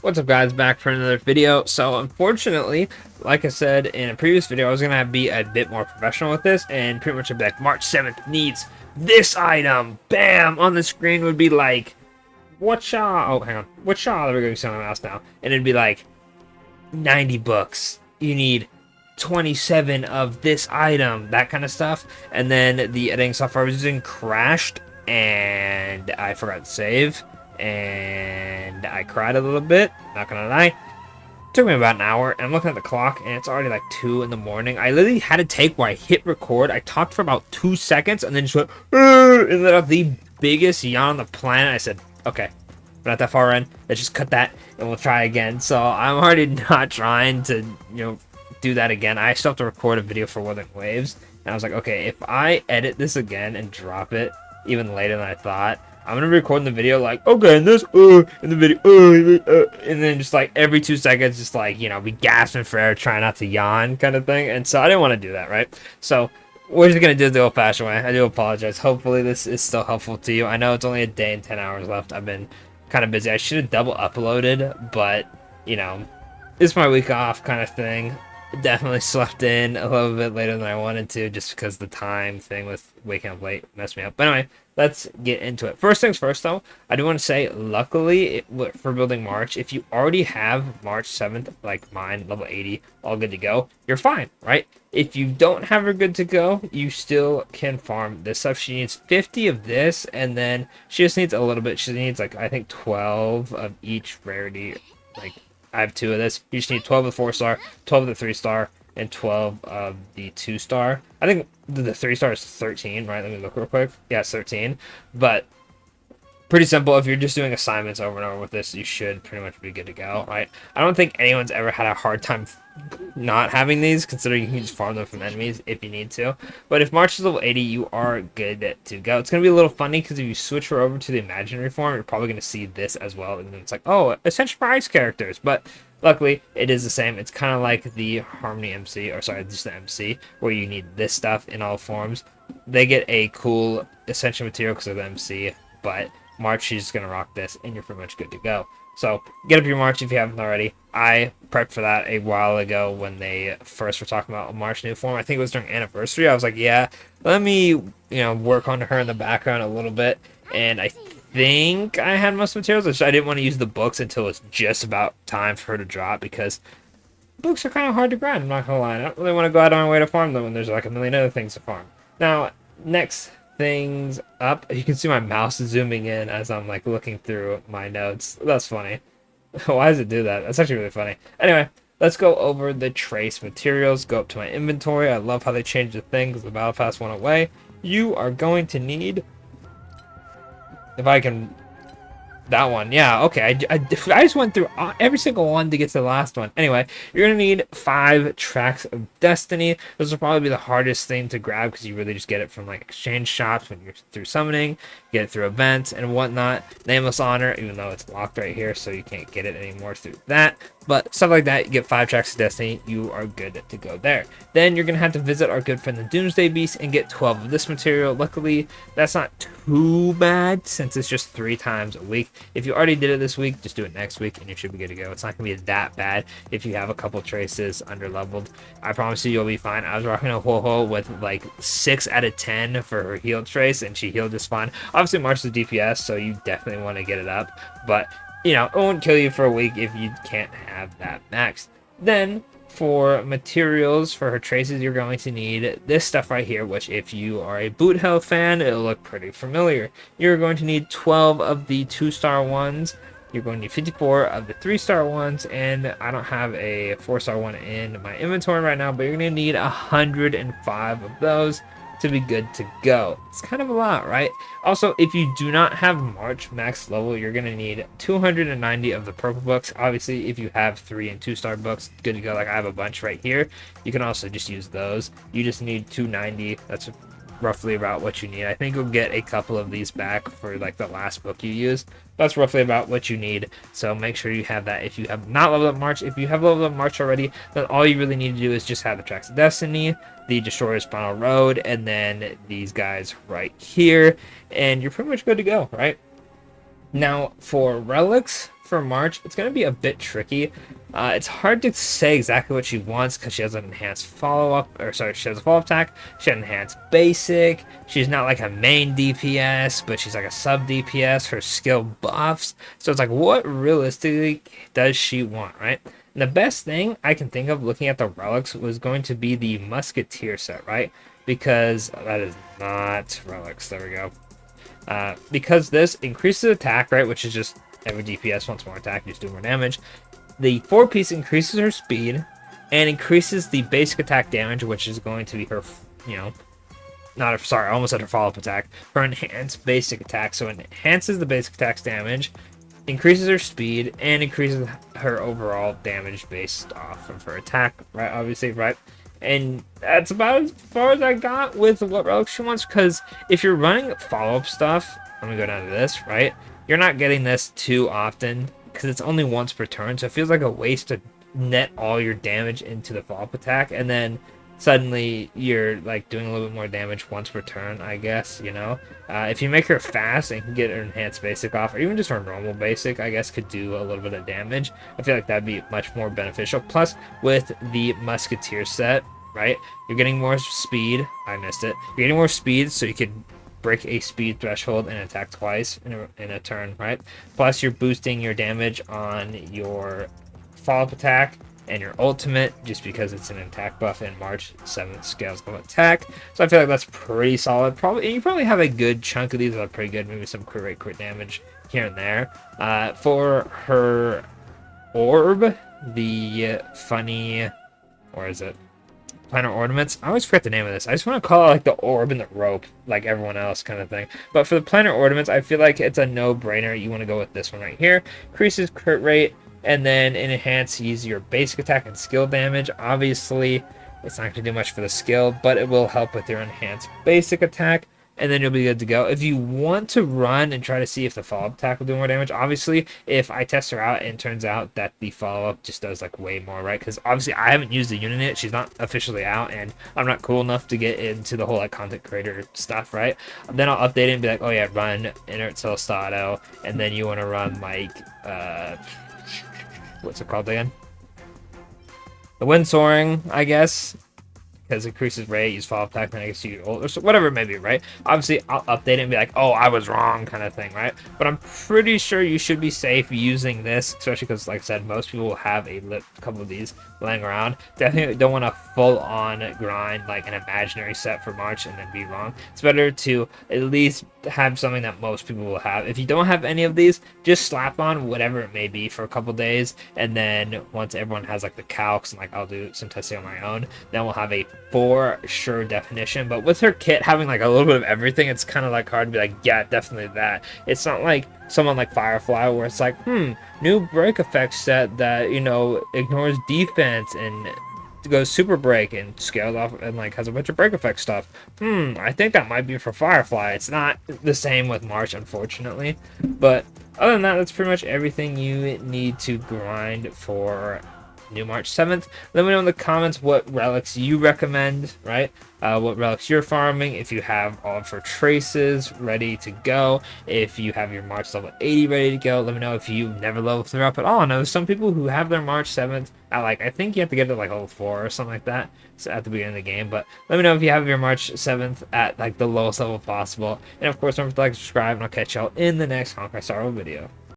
What's up, guys? Back for another video. So unfortunately, like I said in a previous video, I was gonna be a bit more professional with this and pretty much be like, March 7th needs this item. Bam! On the screen would be like, oh, hang on, there we go. Selling my mouse now, and it'd be like 90 books. You need 27 of this item, that kind of stuff. And then the editing software I was using crashed and I forgot to save, and I cried a little bit, not gonna lie. It took me about an hour, and I'm looking at the clock, and it's already like 2 in the morning. I literally had to take where I hit record. I talked for about 2 seconds, and then just went, and let out the biggest yawn on the planet. I said, okay, we're not that far in. Let's just cut that, and we'll try again. So I'm already not trying to, do that again. I still have to record a video for Wuthering Waves, and I was like, okay, if I edit this again and drop it even later than I thought, I'm gonna record the video like, okay, and this, in the video, and then just like every 2 seconds, just like, be gasping for air, trying not to yawn, kind of thing. And so I didn't want to do that, right? So we're just gonna do it the old-fashioned way. I do apologize. Hopefully this is still helpful to you. I know it's only a day and 10 hours left. I've been kind of busy. I should have double uploaded, but it's my week off, kind of thing. Definitely slept in a little bit later than I wanted to, just because the time thing with waking up late messed me up. But anyway, let's get into it. First things first, though, I do want to say, luckily, for building March, if you already have March 7th, like mine, level 80, all good to go, you're fine, right? If you don't have her good to go, you still can farm this stuff. She needs 50 of this, and then she just needs a little bit. She needs, like, I think 12 of each rarity, like, I have 2 of this. You just need 12 of the 4-star, 12 of the 3-star, and 12 of the 2-star. I think the 3-star is 13, right? Let me look real quick. Yeah, it's 13. But pretty simple. If you're just doing assignments over and over with this, you should pretty much be good to go, right? I don't think anyone's ever had a hard time not having these, considering you can just farm them from enemies if you need to. But if March is level 80, you are good to go. It's going to be a little funny because if you switch her over to the imaginary form, you're probably going to see this as well. And then it's like, oh, essentially for ice characters. But luckily, it is the same. It's kind of like the Harmony MC, or sorry, just the MC, where you need this stuff in all forms. They get a cool essential material because of the MC, but March, she's just going to rock this, and you're pretty much good to go. So, get up your March if you haven't already. I prepped for that a while ago when they first were talking about a March new form. I think it was during Anniversary. I was like, yeah, let me, work on her in the background a little bit. And I think I had most materials. I didn't want to use the books until it's just about time for her to drop, because books are kind of hard to grind, I'm not going to lie. I don't really want to go out on my way to farm them when there's like a million other things to farm. Now, next things up, you can see my mouse zooming in as I'm like looking through my notes. That's funny. Why does it do that? That's actually really funny. Anyway, let's go over the trace materials. Go up to my inventory. I love how they changed the thing because the battle pass went away. You are going to need, if I can, that one. Yeah, okay. I just went through every single one to get to the last one. Anyway, you're going to need 5 tracks of destiny. This will probably be the hardest thing to grab because you really just get it from like exchange shops when you're through summoning, get it through events and whatnot. Nameless honor, even though it's locked right here, so you can't get it anymore through that. But stuff like that, you get 5 tracks of destiny, you are good to go there. Then you're going to have to visit our good friend the Doomsday Beast and get 12 of this material. Luckily, that's not too bad since it's just 3 times a week. If you already did it this week, just do it next week and you should be good to go. It's not going to be that bad if you have a couple traces under leveled. I promise you, you'll be fine. I was rocking a Ho-Ho with like 6 out of 10 for her heal trace, and she healed just fine. Obviously, March is DPS, so you definitely want to get it up, but it won't kill you for a week if you can't have that maxed. Then, for materials for her traces, you're going to need this stuff right here, which if you are a Boot Hell fan, it'll look pretty familiar. You're going to need 12 of the 2-star ones. You're going to need 54 of the 3-star ones, and I don't have a 4-star one in my inventory right now, but you're going to need 105 of those to be good to go. It's kind of a lot, right? Also, if you do not have March max level, you're going to need 290 of the purple books. Obviously, if you have 3 and 2-star books, good to go. Like I have a bunch right here. You can also just use those. You just need 290. That's roughly about what you need. I think you'll get a couple of these back for like the last book you use. That's roughly about what you need, so make sure you have that if you have not leveled up March. If you have leveled up March already, then all you really need to do is just have the tracks of destiny, the Destroyer's Final Road, and then these guys right here, and you're pretty much good to go, right? Now, for relics, for March, it's going to be a bit tricky. It's hard to say exactly what she wants because she has an enhanced follow-up, or sorry, she has a follow-up attack, she has an enhanced basic, she's not like a main DPS, but she's like a sub DPS, her skill buffs, so it's like, what realistically does she want, right? And the best thing I can think of looking at the relics was going to be the Musketeer set, right? Because that is not relics, there we go. Because this increases attack, right, which is just every DPS wants more attack, you just do more damage. The 4-piece increases her speed and increases the basic attack damage, which is going to be her, you know, not her, sorry, I almost said her follow-up attack, her enhanced basic attack. So it enhances the basic attack's damage, increases her speed, and increases her overall damage based off of her attack, right? Obviously, right? And that's about as far as I got with what relic she wants, because if you're running follow-up stuff, let me go down to this, right? You're not getting this too often, because it's only once per turn, so it feels like a waste to net all your damage into the follow-up attack, and then suddenly you're like doing a little bit more damage once per turn, I guess, you know? If you make her fast and can get her enhanced basic off, or even just her normal basic, I guess could do a little bit of damage. I feel like that'd be much more beneficial. Plus, with the Musketeer set, right, you're getting more speed. I missed it. You're getting more speed, so you can break a speed threshold and attack twice in a turn, right? Plus, you're boosting your damage on your follow-up attack and your ultimate, just because it's an attack buff in March 7th scales of attack. So I feel like that's pretty solid. You probably have a good chunk of these that are pretty good, maybe some crit rate, crit damage here and there. For her orb, the funny, or is it planar ornaments? I always forget the name of this. I just want to call it like the orb and the rope, like everyone else kind of thing. But for the planar ornaments, I feel like it's a no-brainer. You want to go with this one right here. Increases crit rate, and then it enhances your basic attack and skill damage. Obviously, it's not going to do much for the skill, but it will help with your enhanced basic attack, and then you'll be good to go. If you want to run and try to see if the follow-up attack will do more damage, obviously, if I test her out and it turns out that the follow-up just does like way more, right? Because obviously I haven't used the unit yet, she's not officially out, and I'm not cool enough to get into the whole like content creator stuff, right? Then I'll update it and be like, oh yeah, run inert Celestado, and then you want to run like, what's it called again? The wind soaring, I guess, because it increases rate, use follow-up attack, then I guess you ult, or so, whatever it may be, right? Obviously, I'll update it and be like, oh, I was wrong, kind of thing, right? But I'm pretty sure you should be safe using this, especially because, like I said, most people will have a couple of these laying around. Definitely don't want to full-on grind like an imaginary set for March and then be wrong. It's better to at least have something that most people will have. If you don't have any of these, just slap on whatever it may be for a couple days, and then once everyone has like the calcs and like I'll do some testing on my own, then we'll have a for sure definition. But with her kit having like a little bit of everything, it's kind of like hard to be like, yeah, definitely that. It's not like someone like Firefly where it's like, new break effect set that, you know, ignores defense and goes super break and scales off and like has a bunch of break effect stuff. I think that might be for Firefly. It's not the same with March, unfortunately. But other than that, that's pretty much everything you need to grind for new March 7th. Let me know in the comments what relics you recommend, right? What relics you're farming, if you have all of her traces ready to go, if you have your March level 80 ready to go. Let me know if you never leveled her up at all. I know some people who have their March 7th at like, I think you have to get it like level 4 or something like that, so at the beginning of the game. But let me know if you have your March 7th at like the lowest level possible. And of course, don't forget to like, subscribe, and I'll catch y'all in the next Honkai Star Wars video.